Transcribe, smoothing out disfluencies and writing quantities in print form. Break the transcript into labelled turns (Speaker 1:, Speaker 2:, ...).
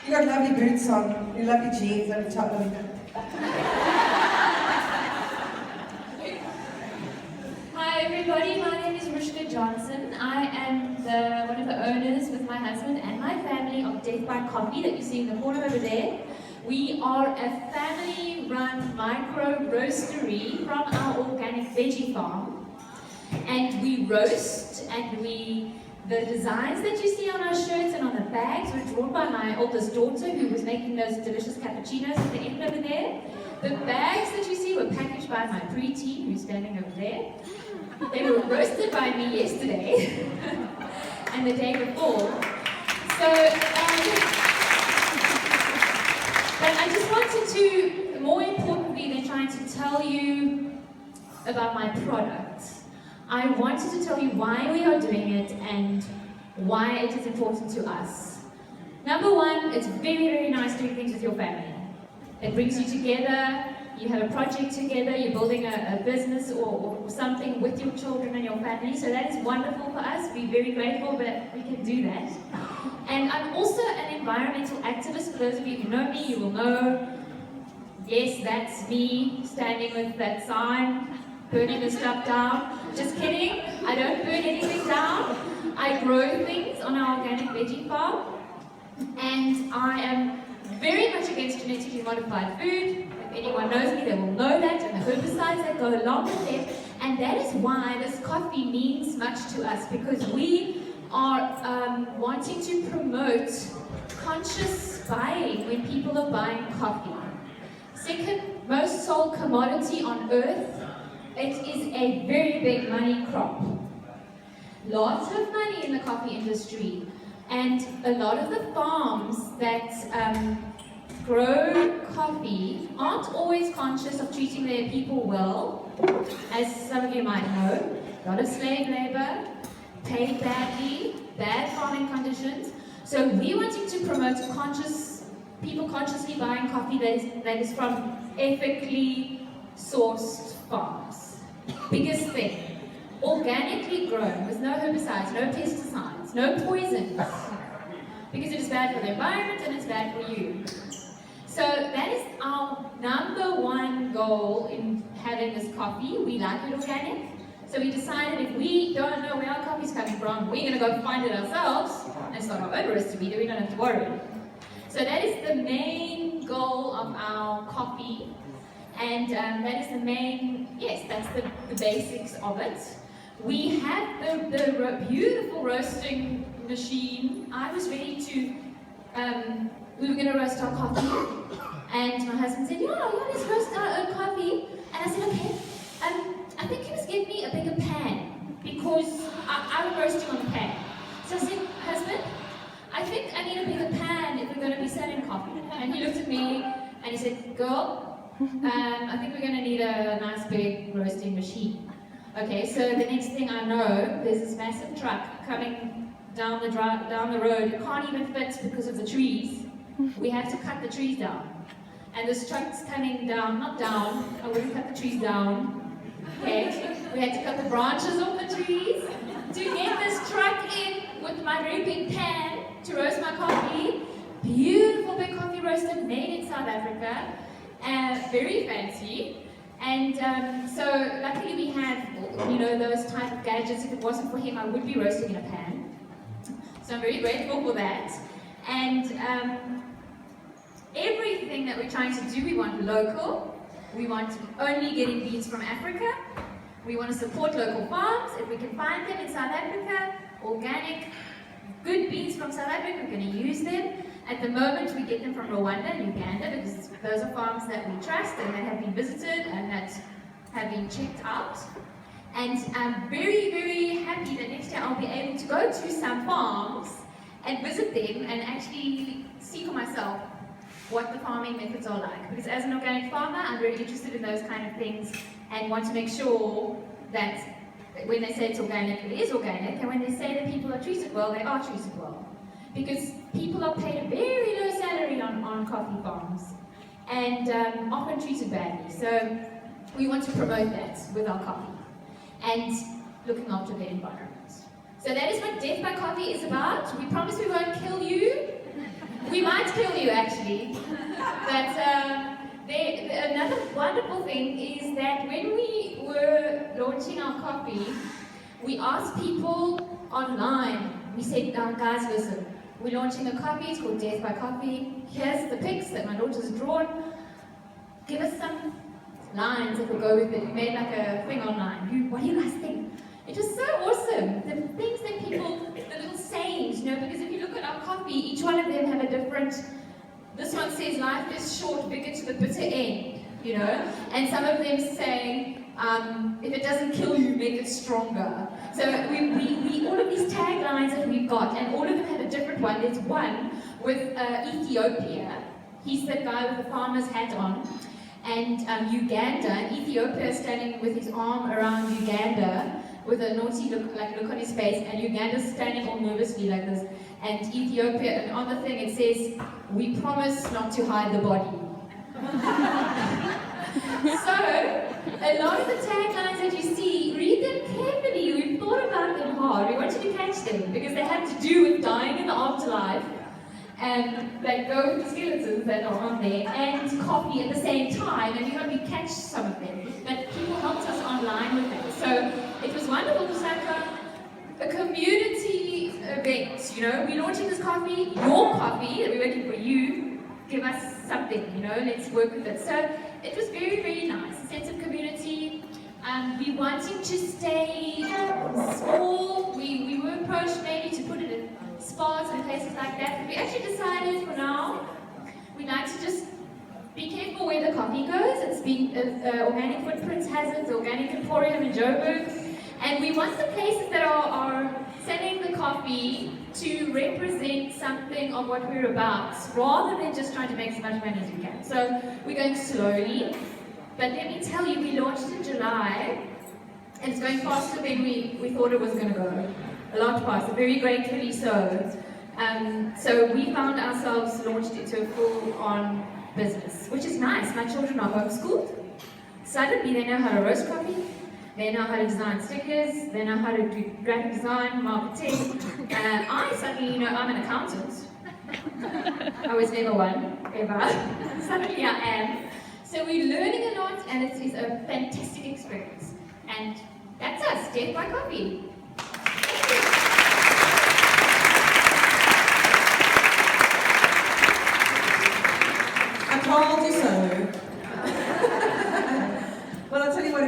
Speaker 1: You got lovely boots on, your lovely jeans, lovely top, lovely.
Speaker 2: Hi everybody, my name is Rushka Johnson. I am one of the owners with my husband and my family of Death by Coffee that you see in the corner over there. We are a family-run micro roastery from our organic veggie farm. And we roast, and the designs that you see on our shirts and on the bags were drawn by my oldest daughter, who was making those delicious cappuccinos at the end over there. The bags that you see were packaged by my preteen, who's standing over there. They were roasted by me yesterday and the day before. But I just wanted to, more importantly than trying to tell you about my product, I wanted to tell you why we are doing it and why it is important to us. Number one, it's very, very nice doing things with your family. It brings you together, you have a project together, you're building a business or something with your children and your family, so that is wonderful for us. We're very grateful that we can do that. And I'm also an environmental activist. For those of you who know me, you will know, yes, that's me standing with that sign, burning the stuff down. Just kidding, I don't burn anything down. I grow things on our organic veggie farm, and I am very much against genetically modified food. If anyone knows me, they will know that, and the herbicides that go along with it. And that is why this coffee means much to us, because we are wanting to promote conscious buying when people are buying coffee. Second most sold commodity on earth. It is a very big money crop. Lots of money in the coffee industry, and a lot of the farms that grow coffee aren't always conscious of treating their people well, as some of you might know. A lot of slave labor, paid badly, bad farming conditions. So we wanted to promote people consciously buying coffee that is from ethically sourced farms. Biggest thing, organically grown with no herbicides, no pesticides, no poisons, because it is bad for the environment and it's bad for you. So that is our number one goal in having this coffee. We like it organic. So we decided if we don't know where our coffee is coming from, we're going to go find it ourselves and start our own roastery, so we don't have to worry. So that is the main goal of our coffee. And that is the main, yes, that's the basics of it. We have the beautiful roasting machine. I was ready to, we were going to roast our coffee. And my husband said, yeah, let's roast our own coffee. And I said, okay, I think you must give me a bigger pan, because I'm roasting on the pan. So I said, husband, I think I need a bigger pan if we're going to be selling coffee. And he looked at me and he said, girl, I think we're going to need a nice big roasting machine. Okay, so the next thing I know, there's this massive truck coming down the road. It can't even fit because of the trees. We have to cut the trees down. And this truck's coming down, not down, I wouldn't cut the trees down. Okay, we had to cut the branches off the trees to get this truck in with my very big pan to roast my coffee. Beautiful big coffee roaster made in South Africa. Very fancy, and so luckily we have, those type of gadgets. If it wasn't for him, I would be roasting in a pan. So I'm very grateful for that. And everything that we're trying to do, we want local. We want only getting beans from Africa. We want to support local farms. If we can find them in South Africa, organic, good beans from South Africa, we're going to use them. At the moment, we get them from Rwanda and Uganda, because those are farms that we trust and that have been visited and that have been checked out. And I'm very, very happy that next year I'll be able to go to some farms and visit them and actually see for myself what the farming methods are like. Because as an organic farmer, I'm very interested in those kind of things and want to make sure that when they say it's organic, it is organic, and when they say that people are treated well, they are treated well. Because people are paid a very low salary on coffee farms and often treated badly. So we want to promote that with our coffee and looking after the environment. So that is what Death by Coffee is about. We promise we won't kill you. We might kill you actually. But another wonderful thing is that when we were launching our coffee, we asked people online. We said, guys, listen, we're launching a coffee, it's called Death by Coffee. Here's the pics that my daughter's drawn. Give us some lines that will go with it. We made like a thing online. What do you guys think? It was so awesome. The things that people, the little sayings, because if you look at our coffee, each one of them have a different, this one says life is short, bitter to the bitter end, and some of them say, if it doesn't kill you, make it stronger. So we all of these taglines that we've got, and all of them have a different one. There's one with Ethiopia. He's the guy with the farmer's hat on. And Uganda, and Ethiopia is standing with his arm around Uganda with a naughty look on his face, and Uganda's standing all nervously like this. And Ethiopia, and on the thing it says, "We promise not to hide the body." So, a lot of the taglines that you see, read them carefully. We've thought about them hard. We want you to catch them because they have to do with dying in the afterlife. And they go with the skeletons that are on there, and coffee at the same time, and you only catch some of them. But people helped us online with that. So it was wonderful. It was like a community event, We're launching this coffee, your coffee, that we're working for you. Give us something, let's work with it. So it was very, very nice. A sense of community. We wanted to stay small. We were approached maybe to put it in spas and places like that. But we actually decided for now, we'd like to just be careful where the coffee goes. It's been Organic Footprints has it, the Organic Emporium in Joburg. And we want the places that are selling the coffee to represent something of what we're about, rather than just trying to make as much money as we can. So we're going slowly. But let me tell you, we launched in July, and it's going faster than we thought it was going to go. A lot faster, very gratefully so. So we found ourselves launched into a full-on business, which is nice. My children are homeschooled. Suddenly they know how to roast coffee, they know how to design stickers, they know how to do graphic design, marketing. I suddenly I'm an accountant. I was never one, ever. Suddenly I am. So we're learning a lot, and it is a fantastic experience. And that's us, Death by Coffee.
Speaker 1: I told you so.